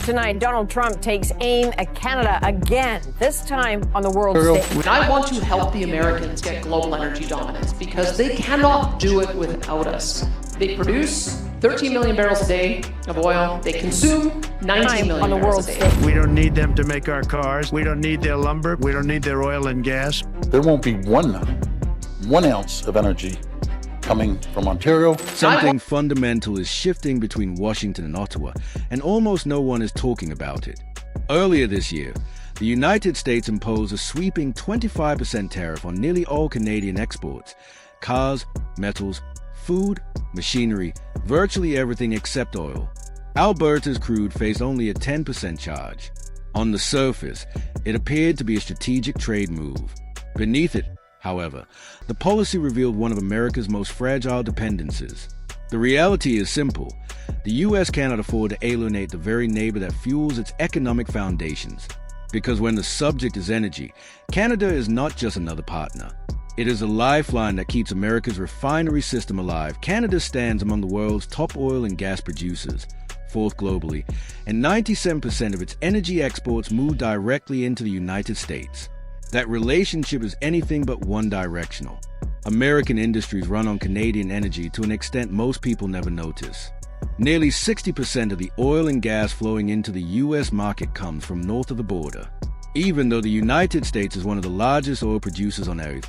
tonight, Donald Trump takes aim at Canada again, this time on the world stage. I want to help the Americans get global energy dominance because they cannot do it without us. They produce 13 million barrels a day of oil. They consume 19 million on the world barrels a day. stage. We don't need them to make our cars. We don't need their lumber. We don't need their oil and gas. There won't be one ounce of energy coming from Ontario. Something fundamental is shifting between Washington and Ottawa, and almost no one is talking about it. Earlier this year, the United States imposed a sweeping 25% tariff on nearly all Canadian exports: cars, metals, food, machinery, virtually everything except oil. Alberta's crude faced only a 10% charge. On the surface, it appeared to be a strategic trade move. Beneath it, however, the policy revealed one of America's most fragile dependencies. The reality is simple. The U.S. cannot afford to alienate the very neighbor that fuels its economic foundations. Because when the subject is energy, Canada is not just another partner. It is a lifeline that keeps America's refinery system alive. Canada stands among the world's top oil and gas producers, fourth globally, and 97% of its energy exports move directly into the United States. That relationship is anything but one-directional. American industries run on Canadian energy to an extent most people never notice. Nearly 60% of the oil and gas flowing into the U.S. market comes from north of the border. Even though the United States is one of the largest oil producers on Earth,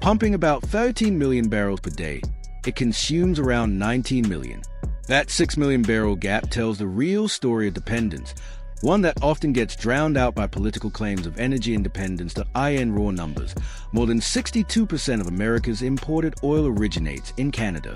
pumping about 13 million barrels per day, it consumes around 19 million. That 6 million barrel gap tells the real story of dependence, one that often gets drowned out by political claims of energy independence. The raw numbers. More than 62% of America's imported oil originates in Canada.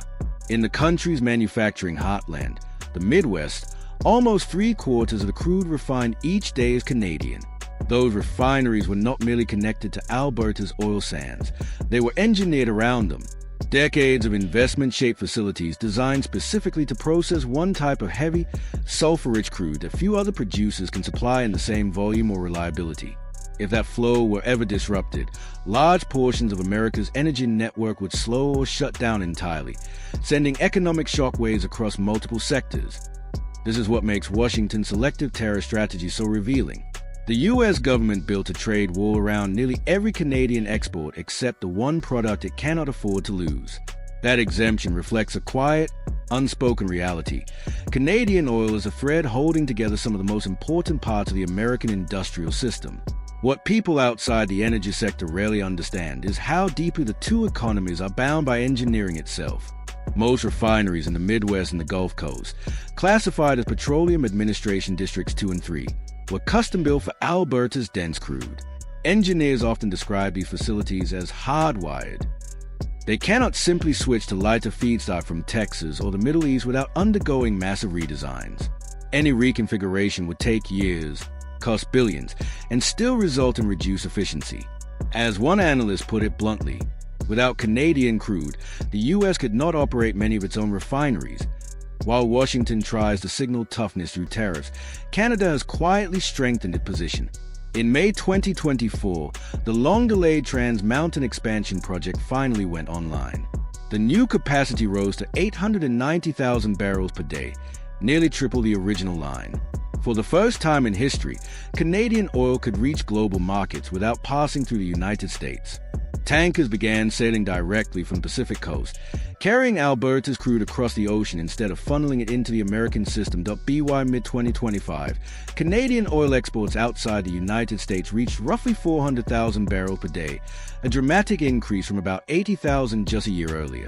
In the country's manufacturing heartland, the Midwest, almost 3/4 of the crude refined each day is Canadian. Those refineries were not merely connected to Alberta's oil sands. They were engineered around them. Decades of investment-shaped facilities designed specifically to process one type of heavy, sulfur-rich crude that few other producers can supply in the same volume or reliability. If that flow were ever disrupted, large portions of America's energy network would slow or shut down entirely, sending economic shockwaves across multiple sectors. This is what makes Washington's selective tariff strategy so revealing. The U.S. government built a trade wall around nearly every Canadian export except the one product it cannot afford to lose. That exemption reflects a quiet, unspoken reality. Canadian oil is a thread holding together some of the most important parts of the American industrial system. What people outside the energy sector rarely understand is how deeply the two economies are bound by engineering itself. Most refineries in the Midwest and the Gulf Coast, classified as Petroleum Administration Districts 2 and 3, were custom-built for Alberta's dense crude. Engineers often describe these facilities as hardwired. They cannot simply switch to lighter feedstock from Texas or the Middle East without undergoing massive redesigns. Any reconfiguration would take years, cost billions, and still result in reduced efficiency. As one analyst put it bluntly, without Canadian crude, the U.S. could not operate many of its own refineries. While Washington tries to signal toughness through tariffs, Canada has quietly strengthened its position. In May 2024, the long-delayed Trans Mountain expansion project finally went online. The new capacity rose to 890,000 barrels per day, nearly triple the original line. For the first time in history, Canadian oil could reach global markets without passing through the United States. Tankers began sailing directly from the Pacific coast, carrying Alberta's crude across the ocean instead of funneling it into the American system. By mid-2025, Canadian oil exports outside the United States reached roughly 400,000 barrels per day, a dramatic increase from about 80,000 just a year earlier.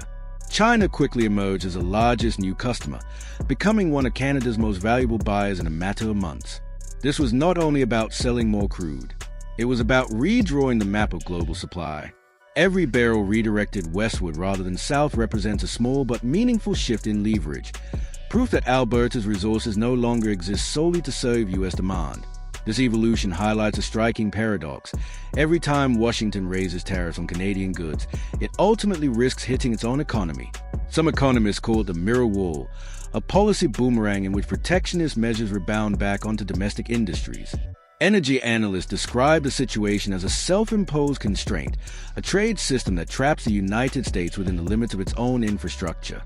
China quickly emerged as the largest new customer, becoming one of Canada's most valuable buyers in a matter of months. This was not only about selling more crude, it was about redrawing the map of global supply. Every barrel redirected westward rather than south represents a small but meaningful shift in leverage, proof that Alberta's resources no longer exist solely to serve U.S. demand. This evolution highlights a striking paradox. Every time Washington raises tariffs on Canadian goods, it ultimately risks hitting its own economy. Some economists call it the mirror wall, a policy boomerang in which protectionist measures rebound back onto domestic industries. Energy analysts describe the situation as a self-imposed constraint, a trade system that traps the United States within the limits of its own infrastructure.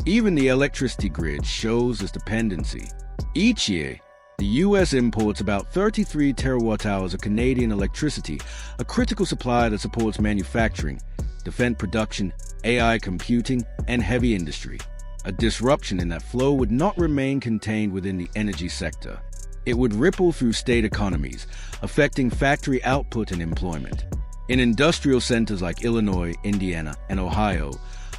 Even the electricity grid shows this dependency. Each year, The U.S. imports about 33 terawatt-hours of Canadian electricity, a critical supply that supports manufacturing, defense production, AI computing, and heavy industry. A disruption in that flow would not remain contained within the energy sector. It would ripple through state economies, affecting factory output and employment. In industrial centers like Illinois, Indiana, and Ohio,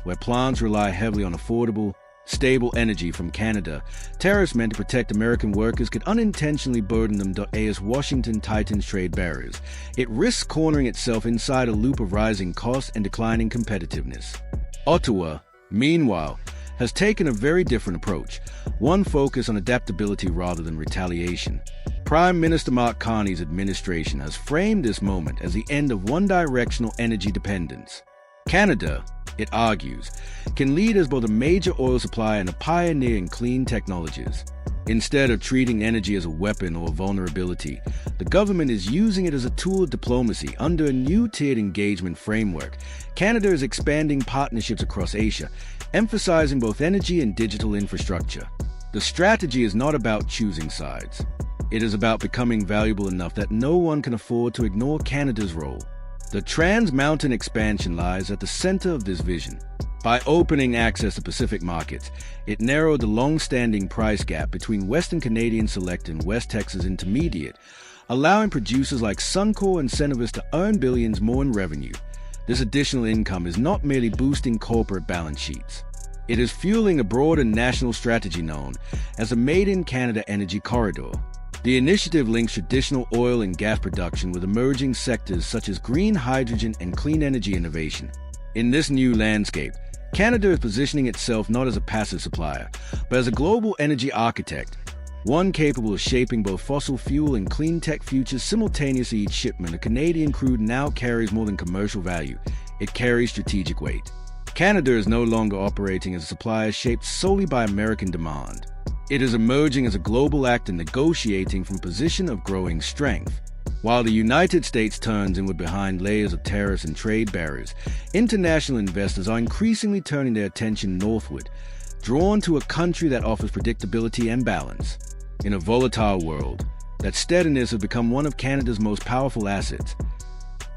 where plants rely heavily on affordable, stable energy from Canada, tariffs meant to protect American workers could unintentionally burden them. As Washington tightens trade barriers, it risks cornering itself inside a loop of rising costs and declining competitiveness. Ottawa, meanwhile, has taken a very different approach, one focused on adaptability rather than retaliation. Prime Minister Mark Carney's administration has framed this moment as the end of one-directional energy dependence. Canada, it argues, can lead as both a major oil supplier and a pioneer in clean technologies. Instead of treating energy as a weapon or a vulnerability, the government is using it as a tool of diplomacy. Under a new tiered engagement framework, Canada is expanding partnerships across Asia, emphasizing both energy and digital infrastructure. The strategy is not about choosing sides. It is about becoming valuable enough that no one can afford to ignore Canada's role. The Trans-Mountain expansion lies at the center of this vision. By opening access to Pacific markets, it narrowed the long-standing price gap between Western Canadian Select and West Texas Intermediate, allowing producers like Suncor and Cenovus to earn billions more in revenue. This additional income is not merely boosting corporate balance sheets. It is fueling a broader national strategy known as the Made in Canada Energy Corridor. The initiative links traditional oil and gas production with emerging sectors such as green hydrogen and clean energy innovation. In this new landscape, Canada is positioning itself not as a passive supplier, but as a global energy architect, one capable of shaping both fossil fuel and clean tech futures simultaneously. Each shipment of Canadian crude now carries more than commercial value. It carries strategic weight. Canada is no longer operating as a supplier shaped solely by American demand. It is emerging as a global actor negotiating from a position of growing strength. While the United States turns inward behind layers of tariffs and trade barriers, international investors are increasingly turning their attention northward, drawn to a country that offers predictability and balance. In a volatile world, that steadiness has become one of Canada's most powerful assets.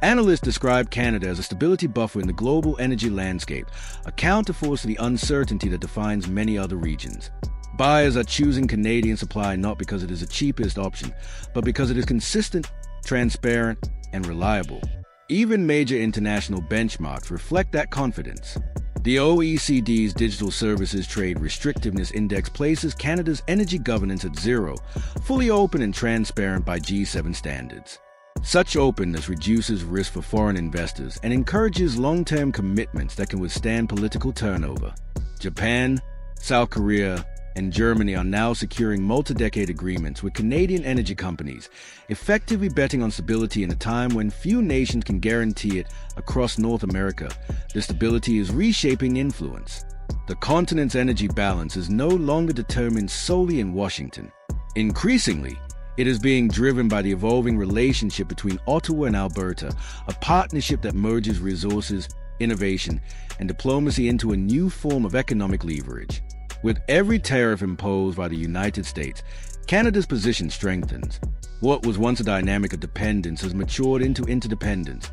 Analysts describe Canada as a stability buffer in the global energy landscape, a counterforce to the uncertainty that defines many other regions. Buyers are choosing Canadian supply not because it is the cheapest option, but because it is consistent, transparent, and reliable. Even major international benchmarks reflect that confidence. The OECD's Digital Services Trade Restrictiveness Index places Canada's energy governance at 0, fully open and transparent by G7 standards. Such openness reduces risk for foreign investors and encourages long-term commitments that can withstand political turnover. Japan, South Korea, and Germany are now securing multi-decade agreements with Canadian energy companies, effectively betting on stability in a time when few nations can guarantee it. Across North America, the stability is reshaping influence. The continent's energy balance is no longer determined solely in Washington. Increasingly, it is being driven by the evolving relationship between Ottawa and Alberta, a partnership that merges resources, innovation, and diplomacy into a new form of economic leverage. With every tariff imposed by the United States, Canada's position strengthens. What was once a dynamic of dependence has matured into interdependence,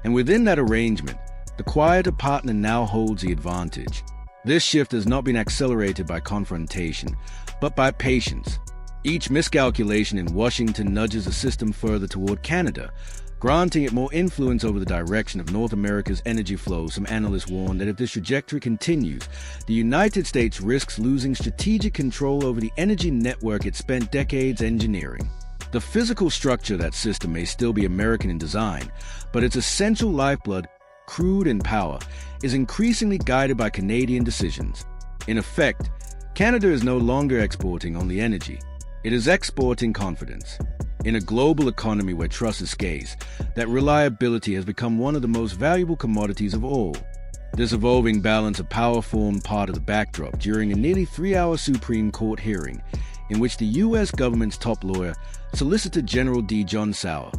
and within that arrangement, the quieter partner now holds the advantage. This shift has not been accelerated by confrontation, but by patience. Each miscalculation in Washington nudges the system further toward Canada, granting it more influence over the direction of North America's energy flow. Some analysts warn that if this trajectory continues, the United States risks losing strategic control over the energy network it spent decades engineering. The physical structure of that system may still be American in design, but its essential lifeblood, crude and power, is increasingly guided by Canadian decisions. In effect, Canada is no longer exporting only energy. It is exporting confidence. In a global economy where trust is scarce, that reliability has become one of the most valuable commodities of all. This evolving balance of power formed part of the backdrop during a nearly 3-hour Supreme Court hearing in which the U.S. government's top lawyer, Solicitor General D. John Sauer,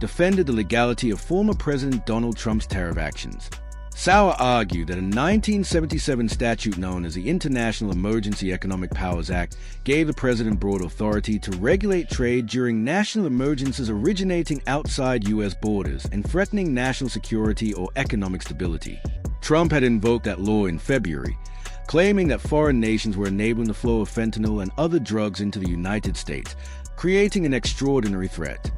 defended the legality of former President Donald Trump's tariff actions. Sauer argued that a 1977 statute known as the International Emergency Economic Powers Act gave the president broad authority to regulate trade during national emergencies originating outside U.S. borders and threatening national security or economic stability. Trump had invoked that law in February, claiming that foreign nations were enabling the flow of fentanyl and other drugs into the United States, creating an extraordinary threat.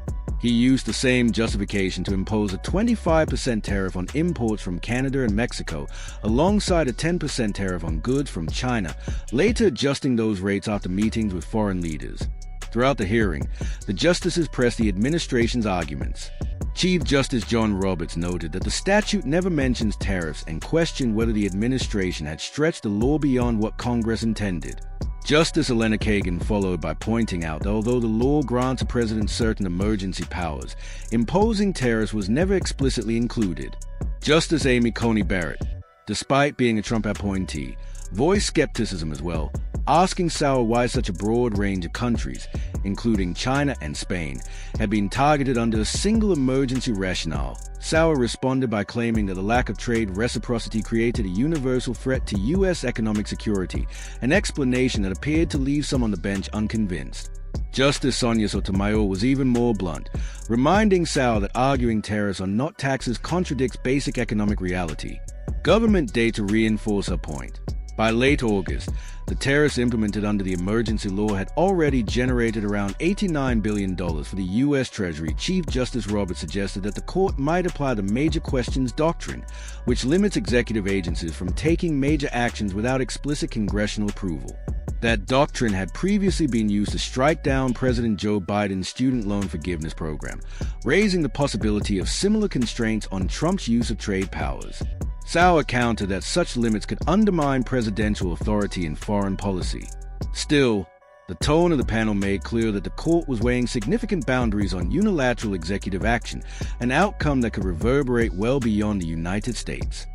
He used the same justification to impose a 25% tariff on imports from Canada and Mexico, alongside a 10% tariff on goods from China, later adjusting those rates after meetings with foreign leaders. Throughout the hearing, the justices pressed the administration's arguments. Chief Justice John Roberts noted that the statute never mentions tariffs and questioned whether the administration had stretched the law beyond what Congress intended. Justice Elena Kagan followed by pointing out that although the law grants a president certain emergency powers, imposing tariffs was never explicitly included. Justice Amy Coney Barrett, despite being a Trump appointee, voiced skepticism as well, asking Sauer why such a broad range of countries, including China and Spain, had been targeted under a single emergency rationale. Sauer responded by claiming that the lack of trade reciprocity created a universal threat to U.S. economic security, an explanation that appeared to leave some on the bench unconvinced. Justice Sonia Sotomayor was even more blunt, reminding Sauer that arguing tariffs are not taxes contradicts basic economic reality. Government data reinforced her point. By late August, the tariffs implemented under the emergency law had already generated around $89 billion for the U.S. Treasury. Chief Justice Roberts suggested that the court might apply the Major Questions Doctrine, which limits executive agencies from taking major actions without explicit congressional approval. That doctrine had previously been used to strike down President Joe Biden's student loan forgiveness program, raising the possibility of similar constraints on Trump's use of trade powers. Sauer countered that such limits could undermine presidential authority in foreign policy. Still, the tone of the panel made clear that the court was weighing significant boundaries on unilateral executive action, an outcome that could reverberate well beyond the United States.